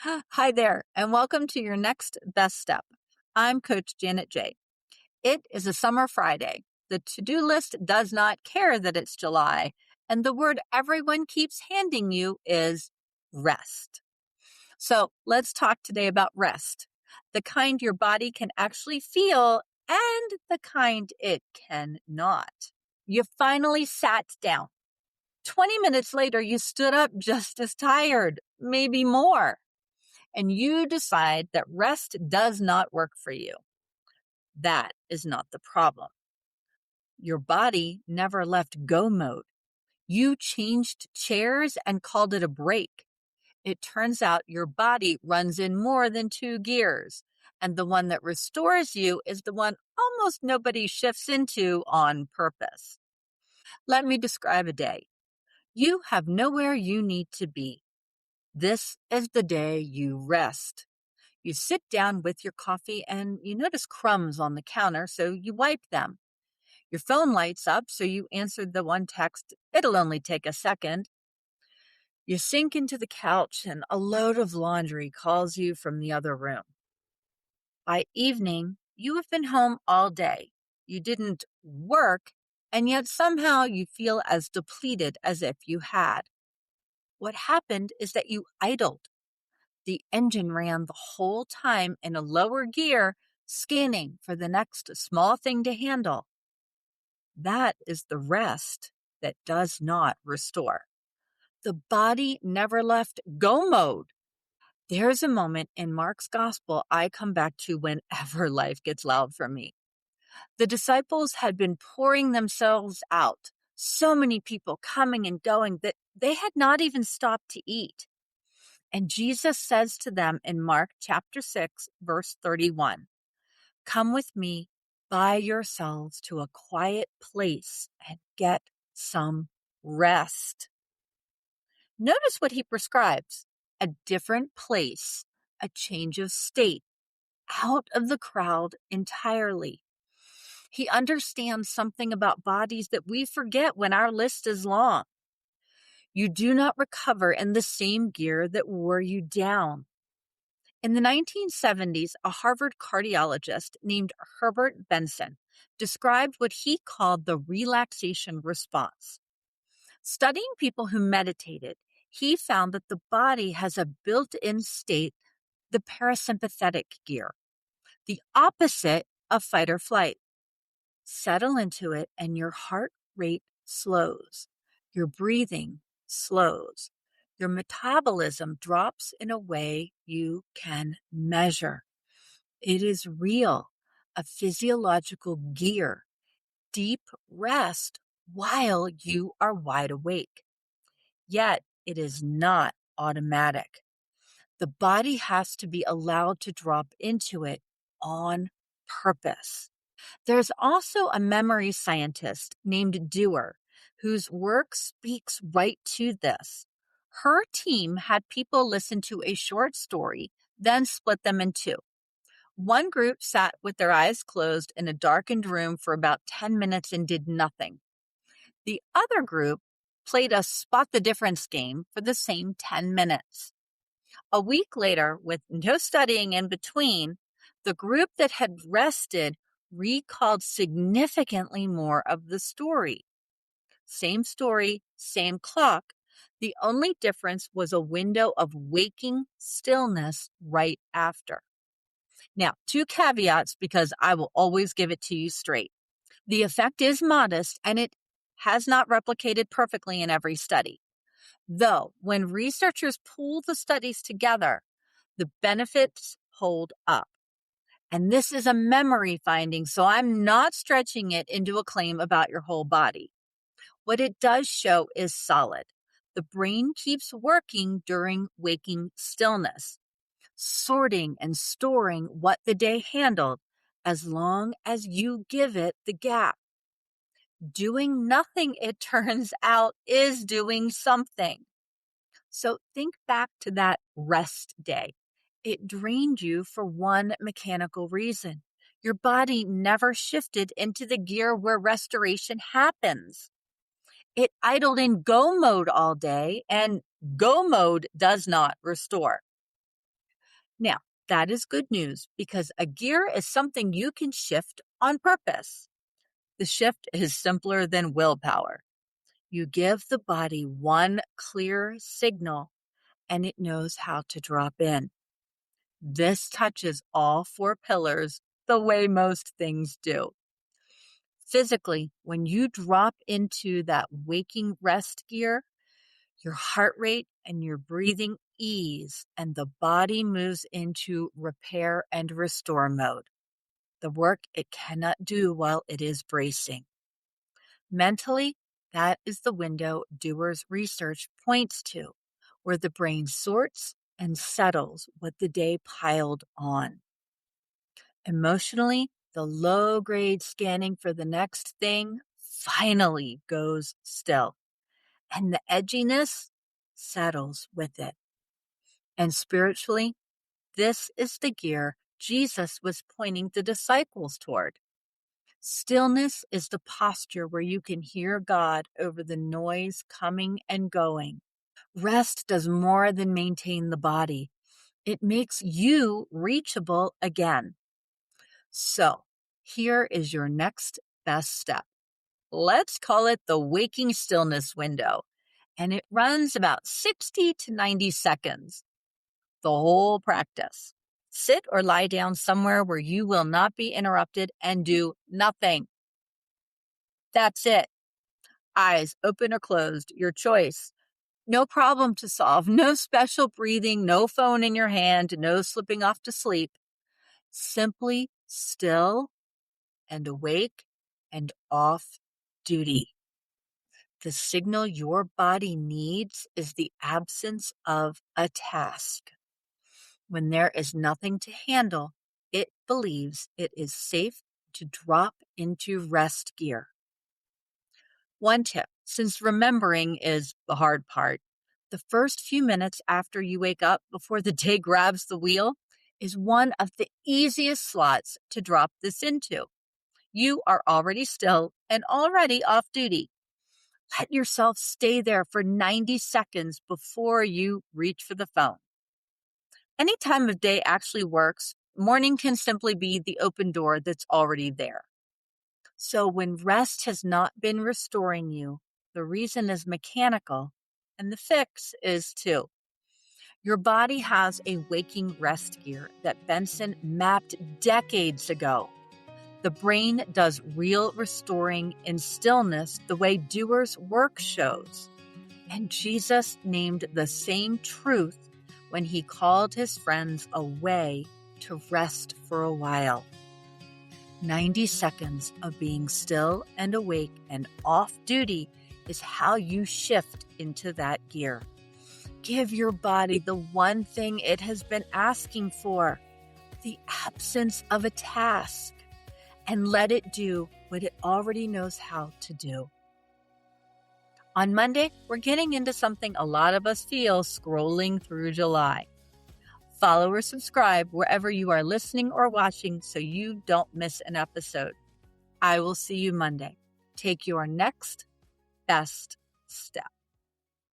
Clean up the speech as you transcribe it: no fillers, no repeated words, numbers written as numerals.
Hi there, and welcome to your next best step. I'm Coach Janet J. It is a summer Friday. The to do list does not care that it's July, and the word everyone keeps handing you is rest. So let's talk today about rest, the kind your body can actually feel and the kind it cannot. You finally sat down. 20 minutes later, you stood up just as tired, maybe more, and you decide that rest does not work for you. That is not the problem. Your body never left go mode. You changed chairs and called it a break. It turns out your body runs in more than two gears, and the one that restores you is the one almost nobody shifts into on purpose. Let me describe a day. You have nowhere you need to be. This is the day you rest. You sit down with your coffee and you notice crumbs on the counter, so you wipe them. Your phone lights up, so you answered the one text, "It'll only take a second." You sink into the couch and a load of laundry calls you from the other room. By evening, you have been home all day. You didn't work, and yet somehow you feel as depleted as if you had. What happened is that you idled. The engine ran the whole time in a lower gear, scanning for the next small thing to handle. That is the rest that does not restore. The body never left go mode. There's a moment in Mark's gospel I come back to whenever life gets loud for me. The disciples had been pouring themselves out, so many people coming and going that they had not even stopped to eat. And Jesus says to them in Mark chapter 6, verse 31, "Come with me by yourselves to a quiet place and get some rest." Notice what he prescribes: a different place, a change of state, out of the crowd entirely. He understands something about bodies that we forget when our list is long. You do not recover in the same gear that wore you down. In the 1970s, a Harvard cardiologist named Herbert Benson described what he called the relaxation response. Studying people who meditated, he found that the body has a built-in state, the parasympathetic gear, the opposite of fight or flight. Settle into it and your heart rate slows. Your breathing slows. Your metabolism drops in a way you can measure. It is real, a physiological gear, deep rest while you are wide awake. Yet it is not automatic. The body has to be allowed to drop into it on purpose. There's also a memory scientist named Dewar, whose work speaks right to this. Her team had people listen to a short story, then split them in two. One group sat with their eyes closed in a darkened room for about 10 minutes and did nothing. The other group played a spot the difference game for the same 10 minutes. A week later, with no studying in between, the group that had rested recalled significantly more of the story. Same story, same clock. The only difference was a window of waking stillness right after. Now, two caveats because I will always give it to you straight. The effect is modest and it has not replicated perfectly in every study. Though, when researchers pool the studies together, the benefits hold up. And this is a memory finding, so I'm not stretching it into a claim about your whole body. What it does show is solid. The brain keeps working during waking stillness, sorting and storing what the day handled as long as you give it the gap. Doing nothing, it turns out, is doing something. So think back to that rest day. It drained you for one mechanical reason. Your body never shifted into the gear where restoration happens. It idled in go mode all day, and go mode does not restore. Now, that is good news because a gear is something you can shift on purpose. The shift is simpler than willpower. You give the body one clear signal and it knows how to drop in. This touches all four pillars the way most things do. Physically, when you drop into that waking rest gear, your heart rate and your breathing ease, and the body moves into repair and restore mode, the work it cannot do while it is bracing. Mentally, that is the window Dewar's research points to, where the brain sorts and settles what the day piled on. Emotionally, the low-grade scanning for the next thing finally goes still, and the edginess settles with it. And spiritually, this is the gear Jesus was pointing the disciples toward. Stillness is the posture where you can hear God over the noise coming and going. Rest does more than maintain the body. It makes you reachable again. So, here is your next best step. Let's call it the waking stillness window, and it runs about 60 to 90 seconds. The whole practice. Sit or lie down somewhere where you will not be interrupted and do nothing. That's it. Eyes open or closed, your choice. No problem to solve, no special breathing, no phone in your hand, no slipping off to sleep. Simply still and awake and off duty. The signal your body needs is the absence of a task. When there is nothing to handle, it believes it is safe to drop into rest gear. One tip, since remembering is the hard part, the first few minutes after you wake up before the day grabs the wheel is one of the easiest slots to drop this into. You are already still and already off duty. Let yourself stay there for 90 seconds before you reach for the phone. Any time of day actually works. Morning can simply be the open door that's already there. So when rest has not been restoring you, the reason is mechanical, and the fix is too. Your body has a waking rest gear that Benson mapped decades ago. The brain does real restoring in stillness the way Dewar's work shows. And Jesus named the same truth when he called his friends away to rest for a while. 90 seconds of being still and awake and off duty is how you shift into that gear. Give your body the one thing it has been asking for, the absence of a task, and let it do what it already knows how to do. On Monday, we're getting into something a lot of us feel scrolling through July. Follow or subscribe wherever you are listening or watching so you don't miss an episode. I will see you Monday. Take your next best step.